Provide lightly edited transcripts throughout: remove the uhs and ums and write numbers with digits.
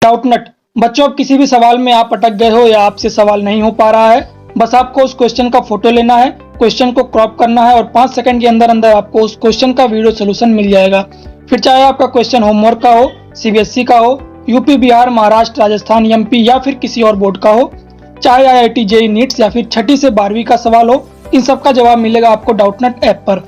डाउटनट। बच्चों, अब किसी भी सवाल में आप अटक गए हो या आपसे सवाल नहीं हो पा रहा है, बस आपको उस क्वेश्चन का फोटो लेना है, क्वेश्चन को क्रॉप करना है और 5 सेकंड के अंदर अंदर आपको उस क्वेश्चन का वीडियो सोल्यूशन मिल जाएगा। फिर चाहे आपका क्वेश्चन होमवर्क का हो, सीबीएसई का हो, यूपी, बिहार, महाराष्ट्र, राजस्थान, एमपी या फिर किसी और बोर्ड का हो, चाहे आईआईटी, जेईई, नीट्स या फिर 6ठी से 12वीं का सवाल हो, इन सब का जवाब मिलेगा आपको डाउटनट ऐप पर।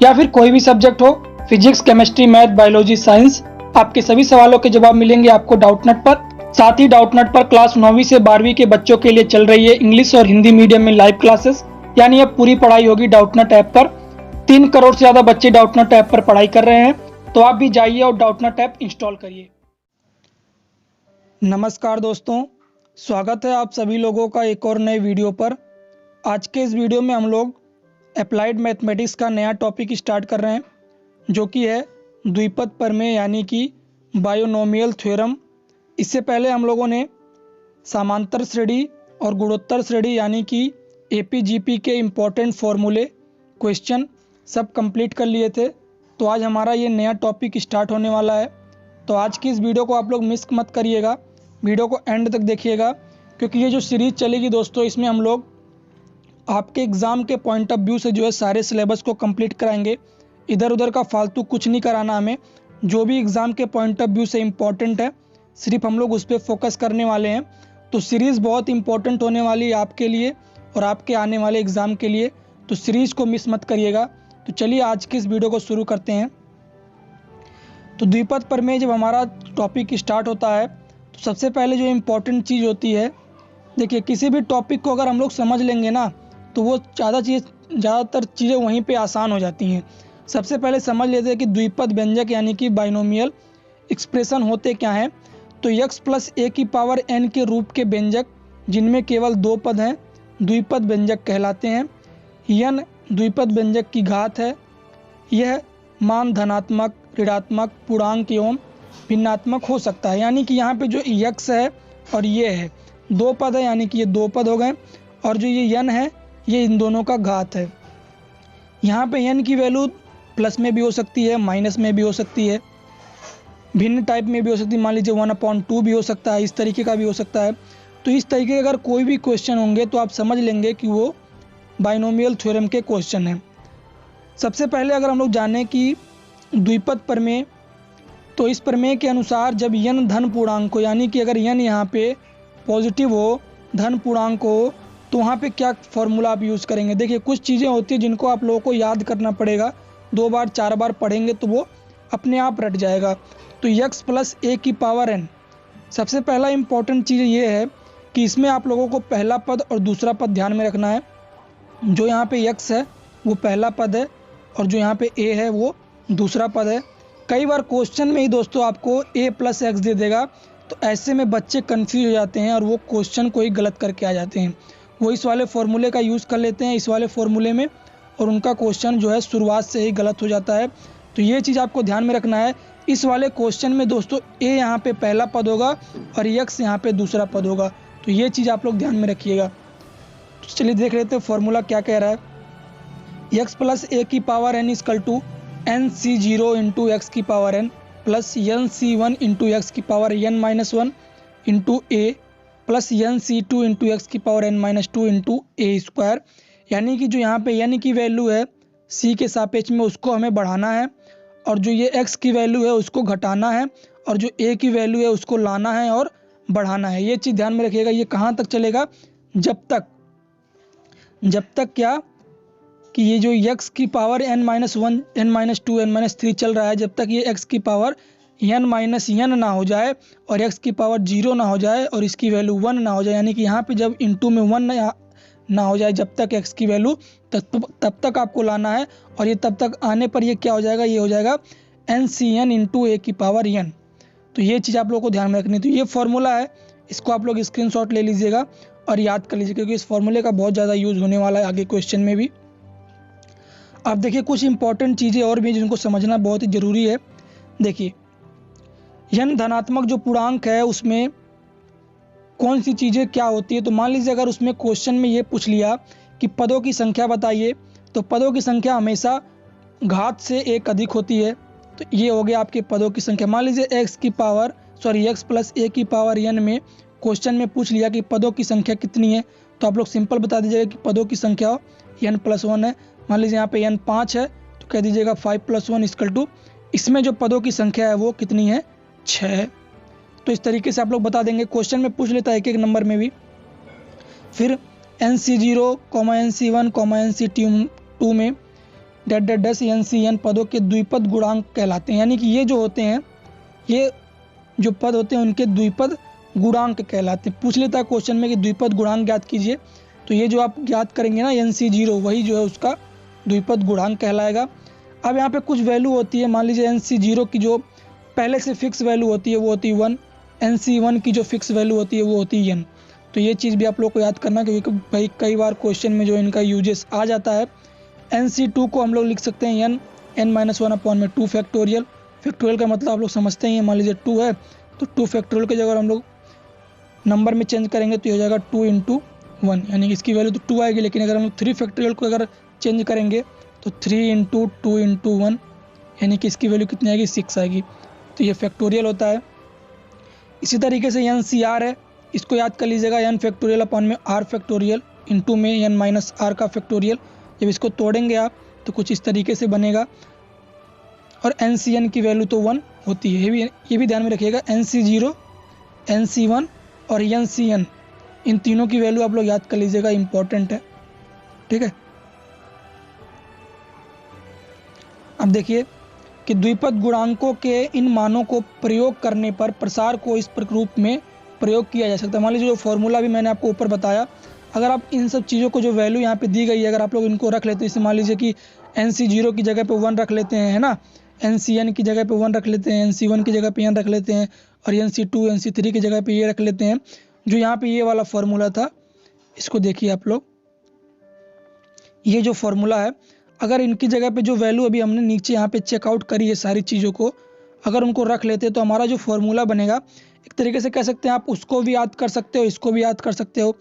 या फिर कोई भी सब्जेक्ट हो, physics, chemistry, math, biology, science, आपके सभी सवालों के जवाब मिलेंगे आपको डाउटनट पर। साथ ही डाउटनट पर क्लास 9वीं से 12वीं के बच्चों के लिए चल रही है इंग्लिश और हिंदी मीडियम में लाइव क्लासेस, यानी अब पूरी पढ़ाई होगी डाउटनट ऐप पर। 3 करोड़ से ज्यादा बच्चे डाउटनट ऐप पर पढ़ाई कर रहे हैं, तो आप भी जाइए और डाउटनट ऐप इंस्टॉल करिए। नमस्कार दोस्तों, स्वागत है आप सभी लोगों का एक और नए वीडियो पर। आज के इस वीडियो में हम लोग अप्लाइड मैथमेटिक्स का नया टॉपिक स्टार्ट कर रहे हैं, जो कि है द्विपद प्रमेय यानी कि बायोनोमियल थ्योरम। इससे पहले हम लोगों ने समांतर श्रेणी और गुणोत्तर श्रेणी यानी कि एपीजीपी के इम्पोर्टेंट फॉर्मूले, क्वेश्चन सब कंप्लीट कर लिए थे। तो आज हमारा ये नया टॉपिक स्टार्ट होने वाला है। तो आज की इस वीडियो को आप लोग मिस मत करिएगा, वीडियो को एंड तक देखिएगा, क्योंकि ये जो सीरीज़ चलेगी दोस्तों, इसमें हम लोग आपके एग्ज़ाम के पॉइंट ऑफ व्यू से जो है सारे सिलेबस को कंप्लीट कराएंगे। इधर उधर का फालतू कुछ नहीं कराना हमें, जो भी एग्ज़ाम के पॉइंट ऑफ व्यू से इम्पोर्टेंट है सिर्फ हम लोग उस पर फोकस करने वाले हैं। तो सीरीज़ बहुत इंपॉर्टेंट होने वाली है आपके लिए और आपके आने वाले एग्ज़ाम के लिए, तो सीरीज़ को मिस मत करिएगा। तो चलिए आज की इस वीडियो को शुरू करते हैं। तो द्विपद प्रमेय जब हमारा टॉपिक स्टार्ट होता है तो सबसे पहले जो इम्पोर्टेंट चीज़ होती है, देखिए किसी भी टॉपिक को अगर हम लोग समझ लेंगे ना तो वो ज़्यादातर चीज़ें वहीं पे आसान हो जाती हैं। सबसे पहले समझ लेते हैं कि द्विपद व्यंजक यानी कि बाइनोमियल एक्सप्रेशन होते क्या हैं। तो x प्लस a की पावर n के रूप के व्यंजक जिनमें केवल 2 पद हैं द्विपद व्यंजक कहलाते हैं। n द्विपद व्यंजक की घात है। यह मान धनात्मक, ऋणात्मक, पूर्णांक एवं भिन्नात्मक हो सकता है। यानी कि यहाँ पे जो x है और ये है 2 पद है, यानी कि ये 2 पद हो गए, और जो ये n है ये इन दोनों का घात है। यहाँ पे n की वैल्यू प्लस में भी हो सकती है, माइनस में भी हो सकती है, भिन्न टाइप में भी हो सकती है। मान लीजिए 1/2 भी हो सकता है, इस तरीके का भी हो सकता है। तो इस तरीके के अगर कोई भी क्वेश्चन होंगे तो आप समझ लेंगे कि वो बाइनोमियल थ्योरम के क्वेश्चन हैं। सबसे पहले अगर हम लोग जानें कि द्विपद प्रमेय, तो इस प्रमेय के अनुसार जब n धन पूर्णांक हो, यानी कि अगर n यहाँ पे पॉजिटिव हो, धन पूर्णांक हो, तो वहाँ पे क्या फॉर्मूला आप यूज़ करेंगे। देखिए कुछ चीज़ें होती हैं जिनको आप लोगों को याद करना पड़ेगा, 2 बार 4 बार पढ़ेंगे तो वो अपने आप रट जाएगा। तो x प्लस a की पावर n, सबसे पहला इम्पॉर्टेंट चीज़ ये है कि इसमें आप लोगों को पहला पद और दूसरा पद ध्यान में रखना है। जो यहाँ पे x है वो पहला पद है और जो यहाँ पे a है वो दूसरा पद है। कई बार क्वेश्चन में ही दोस्तों आपको a प्लस x दे देगा, तो ऐसे में बच्चे कन्फ्यूज हो जाते हैं और वो क्वेश्चन को ही गलत करके आ जाते हैं। वो इस वाले फॉर्मूले का यूज़ कर लेते हैं इस वाले फॉर्मूले में, और उनका क्वेश्चन जो है शुरुआत से ही गलत हो जाता है। तो ये चीज़ आपको ध्यान में रखना है। इस वाले क्वेश्चन में दोस्तों a यहाँ पे पहला पद होगा और x यहाँ पे दूसरा पद होगा, तो ये चीज़ आप लोग ध्यान में रखिएगा। तो चलिए देख लेते हैं फॉर्मूला क्या कह रहा है। x प्लस a की power n equal to nc0 into x की power n plus nc1 into x की power n minus 1 into a plus nc2 into x की power n minus 2 into a square. यानी कि जो यहाँ पे n की वैल्यू है c के सापेक्ष में उसको हमें बढ़ाना है, और जो ये x की वैल्यू है उसको घटाना है, और जो a की वैल्यू है उसको लाना है और बढ़ाना है। ये चीज़ ध्यान में रखिएगा। ये कहाँ तक चलेगा, जब तक क्या कि ये जो x की power n minus 1, n minus 2, n minus 3 चल रहा है, जब तक ये x की पावर n माइनस n ना हो जाए और x की पावर 0 ना हो जाए और इसकी वैल्यू 1 ना हो जाए। यानी कि यहाँ पे जब इंटू में 1 ना हो जाए, जब तक x की वैल्यू तब तक आपको लाना है, और ये तब तक आने पर ये क्या हो जाएगा, ये हो जाएगा nCn इंटू a की पावर n। तो ये चीज़ आप लोगों को ध्यान में रखनी है। तो ये फॉर्मूला है, इसको आप लोग स्क्रीनशॉट ले लीजिएगा और याद कर लीजिए, क्योंकि इस फॉर्मूले का बहुत ज़्यादा यूज़ होने वाला है आगे क्वेश्चन में भी। अब देखिए कुछ इंपॉर्टेंट चीज़ें और भी जिनको समझना बहुत ही ज़रूरी है। देखिए n धनात्मक जो पूर्णांक है उसमें कौन सी चीज़ें क्या होती है। तो मान लीजिए अगर उसमें क्वेश्चन में ये पूछ लिया कि पदों की संख्या बताइए, तो पदों की संख्या हमेशा घात से 1 अधिक होती है। तो ये हो गया आपके पदों की संख्या। मान लीजिए x की power sorry x plus A की पावर n में क्वेश्चन में पूछ लिया कि पदों की संख्या कितनी है, तो आप लोग सिंपल बता दीजिएगा कि पदों की संख्या n प्लस 1 है। मान लीजिए यहाँ पे n 5 है तो कह दीजिएगा 5 प्लस 1 इक्वल टू, इसमें जो पदों की संख्या है वो कितनी है, 6। तो इस तरीके से आप लोग बता देंगे। क्वेश्चन में पूछ लेता है एक एक नंबर में भी। फिर NC0, NC1, NC2 में NCN पदों के द्विपद गुणांक कहलाते हैं, यानी कि ये जो होते हैं, ये जो पद होते हैं उनके द्विपद गुणांक कहलाते हैं। पूछ लेता है क्वेश्चन में कि द्विपद गुणांक ज्ञात कीजिए, तो ये जो आप ज्ञात करेंगे ना NC0, वही जो है उसका द्विपद गुणांक कहलाएगा। अब यहाँ पे कुछ वैल्यू होती है, मान लीजिए NC0 की जो पहले से फिक्स वैल्यू होती है वो होती है 1, NC1 की जो फिक्स वैल्यू होती है वो होती है n। तो ये चीज़ भी आप लोग को याद करना, क्योंकि भाई कई बार क्वेश्चन में जो इनका यूजेस आ जाता है। NC2 को हम लोग लिख सकते हैं n-1/2 फैक्टोरियल। फैक्टोरियल का मतलब आप लोग समझते हैं, मान लीजिए 2 है तो 2 फैक्टोरियल के जगह हम लोग नंबर में चेंज करेंगे तो ये हो जाएगा 2 × 1, यानी कि इसकी वैल्यू तो 2 आएगी। लेकिन अगर हम लोग 3 फैक्टोरियल को अगर चेंज करेंगे तो 3 × 2 × 1, यानी कि इसकी वैल्यू कितनी आएगी, 6 आएगी। तो ये फैक्टोरियल होता है। इसी तरीके से NCR है, इसको याद कर लीजिएगा n फैक्टोरियल अपॉन में r फैक्टोरियल इंटू में n माइनस r का फैक्टोरियल। जब इसको तोड़ेंगे आप तो कुछ इस तरीके से बनेगा। और NCN की वैल्यू तो 1 होती है, ये भी ध्यान में रखिएगा। NC0, NC1 और NCN, इन तीनों की वैल्यू आप लोग याद कर लीजिएगा, इंपॉर्टेंट है, ठीक है। अब देखिए कि द्विपद गुणांकों के इन मानों को प्रयोग करने पर प्रसार को इस रूप में प्रयोग किया जा सकता है। मान लीजिए जो फॉर्मूला भी मैंने आपको ऊपर बताया, अगर आप इन सब चीज़ों को जो वैल्यू यहाँ पे दी गई है, अगर आप लोग इनको रख लेते हैं, जैसे मान लीजिए कि NC0 की जगह पे 1 रख लेते हैं, है ना, NCN की जगह पे 1 रख लेते हैं, NC1 की जगह पे n रख लेते हैं, और NC2 NC3 की जगह पे ये रख लेते हैं। जो यहाँ पे ये वाला फॉर्मूला था, इसको देखिए आप लोग, ये जो फॉर्मूला है, अगर इनकी जगह पे जो वैल्यू अभी हमने नीचे यहाँ पे चेकआउट करी है सारी चीज़ों को, अगर उनको रख लेते हैं तो हमारा जो फॉर्मूला बनेगा, एक तरीके से कह सकते हैं आप उसको भी याद कर सकते हो, इसको भी याद कर सकते हो।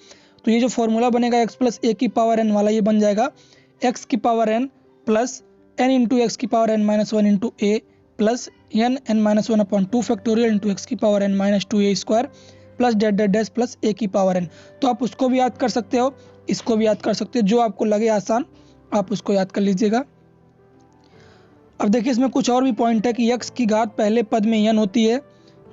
तो ये जो फॉर्मूला बनेगा x प्लस ए की पावर n वाला, ये बन जाएगा x की power n plus n into x की power n minus 1 into A plus n-1/2 factorial into x की power n-2a square plus dash plus A की पावर n। तो आप उसको भी याद कर सकते हो, इसको भी याद कर सकते हो, जो आपको लगे आसान आप उसको याद कर लीजिएगा। अब देखिए इसमें कुछ और भी पॉइंट है कि x की घात पहले पद में n होती है,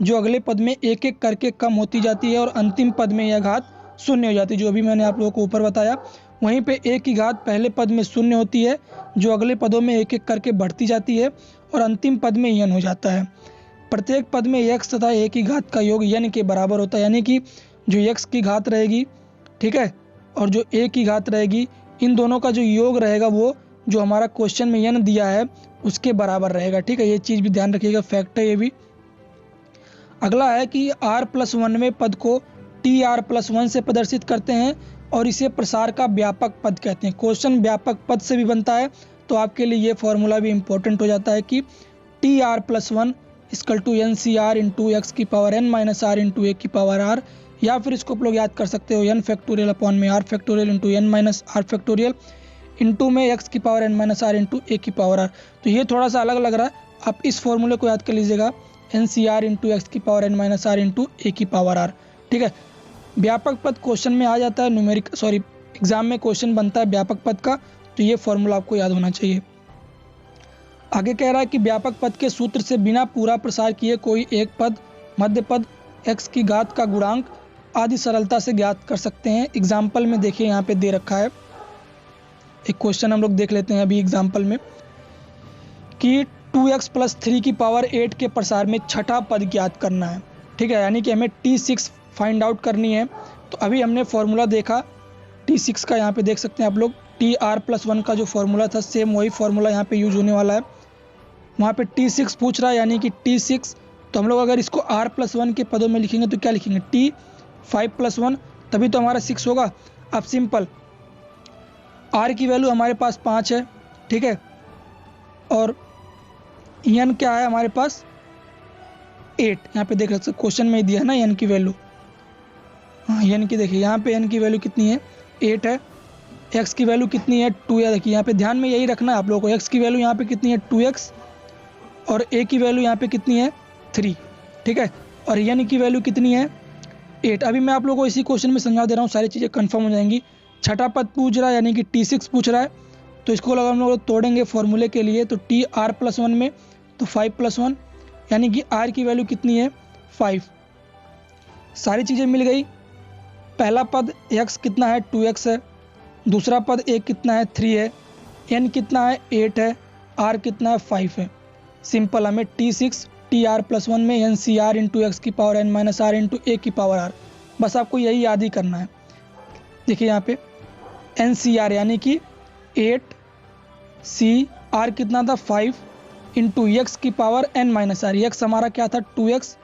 जो अगले पद में एक एक करके कम होती जाती है, और अंतिम पद में यह घात 0 हो जाती है, जो अभी मैंने आप लोगों को ऊपर बताया। वहीं पे a की घात पहले पद में 0 होती है, जो अगले पदों में एक एक करके बढ़ती जाती है, और अंतिम पद में n हो जाता है। प्रत्येक पद में x तथा a की घात का योग n के बराबर होता है, यानी कि जो x की घात रहेगी, ठीक है, और जो a की घात रहेगी, इन दोनों का जो योग रहेगा वो जो हमारा क्वेश्चन में n दिया है उसके बराबर रहेगा, ठीक है। ये चीज़ भी ध्यान रखिएगा, फैक्ट है ये भी। अगला है कि r+1वें पद को tr+1 से प्रदर्शित करते हैं और इसे प्रसार का व्यापक पद कहते हैं। क्वेश्चन व्यापक पद से भी बनता है, तो आपके लिए ये फॉर्मूला भी इंपॉर्टेंट हो जाता है कि tr+1 = NCR इंटू एक्स की power n minus r into A की पावर r, या फिर इसको आप लोग याद कर सकते हो n फैक्टोरियल अपॉन में r factorial into n minus r factorial into में x की power n minus r into A की पावर r। तो ये थोड़ा सा अलग लग रहा है, आप इस फॉर्मूले को याद कर लीजिएगा, NCR इंटू एक्स की power n minus r into A की पावर r, ठीक है। व्यापक पद क्वेश्चन में आ जाता है, एग्जाम में क्वेश्चन बनता है व्यापक पद का, तो ये फॉर्मूला आपको याद होना चाहिए। आगे कह रहा है कि व्यापक पद के सूत्र से बिना पूरा प्रसार किए कोई एक पद, मध्य पद, x की घात का गुणांक आदि सरलता से ज्ञात कर सकते हैं। एग्जाम्पल में देखिए यहाँ पे दे रखा है, एक क्वेश्चन हम लोग देख लेते हैं अभी एग्जाम्पल में, कि 2x + 3 की पावर 8 के प्रसार में छठा पद ज्ञात करना है, ठीक है, यानी कि हमें T6 फाइंड आउट करनी है। तो अभी हमने फॉर्मूला देखा T6 का, यहाँ पे देख सकते हैं आप लोग, tr+1 का जो फॉर्मूला था सेम वही फॉर्मूला यहाँ पे यूज होने वाला है। वहाँ पे T6 पूछ रहा है, यानी कि T6, तो हम लोग अगर इसको r+1 के पदों में लिखेंगे तो क्या लिखेंगे, T5+1, तभी तो हमारा 6 होगा। अब सिंपल, r की वैल्यू हमारे पास 5 है, ठीक है, और n क्या है हमारे पास 8, यहाँ पे देख सकते क्वेश्चन में ही दिया है ना n की वैल्यू, हाँ n की देखिए यहाँ पे n की वैल्यू कितनी है 8 है, x की वैल्यू कितनी है 2 है। देखिए यहाँ पे ध्यान में यही रखना है आप लोगों को, x की वैल्यू यहाँ पे कितनी है 2x, और a की वैल्यू यहाँ पे कितनी है 3, ठीक है। और n की वैल्यू कितनी है 8। अभी मैं आप लोगों को इसी क्वेश्चन में समझा दे रहा हूँ, सारी चीज़ें कंफर्म हो जाएंगी। छठा पद पूछ रहा है यानी कि T6 पूछ रहा है, तो इसको अगर हम लोग तोड़ेंगे फॉर्मूले के लिए तो T r+1 में तो 5+1 यानी कि r की वैल्यू कितनी है 5। सारी चीज़ें मिल गई। पहला पद x कितना है 2x है, दूसरा पद a कितना है 3 है, n कितना है 8 है, r कितना है 5 है। सिंपल, हमें T6 Tr+1 में NCr इंटू एक्स की power n minus R into A की पावर r, बस आपको यही याद ही करना है। देखिए यहाँ पे NCr यानी कि 8 C r कितना था 5 इंटू एक्स की power n minus R, x हमारा क्या था 2x,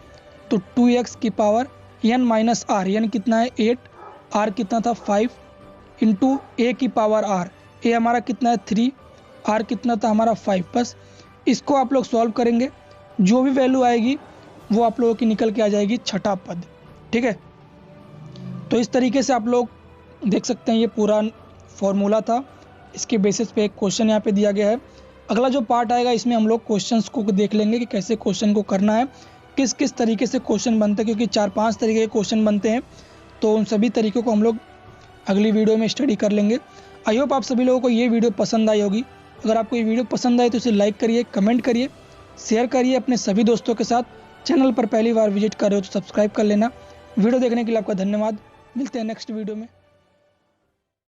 तो 2x की power n minus R, n कितना है 8, r कितना था 5 इंटू ए की पावर r, ए हमारा कितना है 3, r कितना था हमारा 5। बस इसको आप लोग सॉल्व करेंगे, जो भी वैल्यू आएगी वो आप लोगों की निकल के आ जाएगी छठा पद। ठीक है, तो इस तरीके से आप लोग देख सकते हैं ये पूरा फॉर्मूला था, इसके बेसिस पे एक क्वेश्चन यहाँ पे दिया गया है। अगला जो पार्ट आएगा इसमें हम लोग क्वेश्चंस को देख लेंगे कि कैसे क्वेश्चन को करना है, किस किस तरीके से क्वेश्चन बनते हैं, क्योंकि 4-5 तरीके के क्वेश्चन बनते हैं, तो उन सभी तरीक़ों को हम लोग अगली वीडियो में स्टडी कर लेंगे। आई होप आप सभी लोगों को ये वीडियो पसंद आई होगी। अगर आपको ये वीडियो पसंद आए तो इसे लाइक करिए, कमेंट करिए, शेयर करिए अपने सभी दोस्तों के साथ। चैनल पर पहली बार विजिट कर रहे हो तो सब्सक्राइब कर लेना। वीडियो देखने के लिए आपका धन्यवाद। मिलते हैं नेक्स्ट वीडियो में।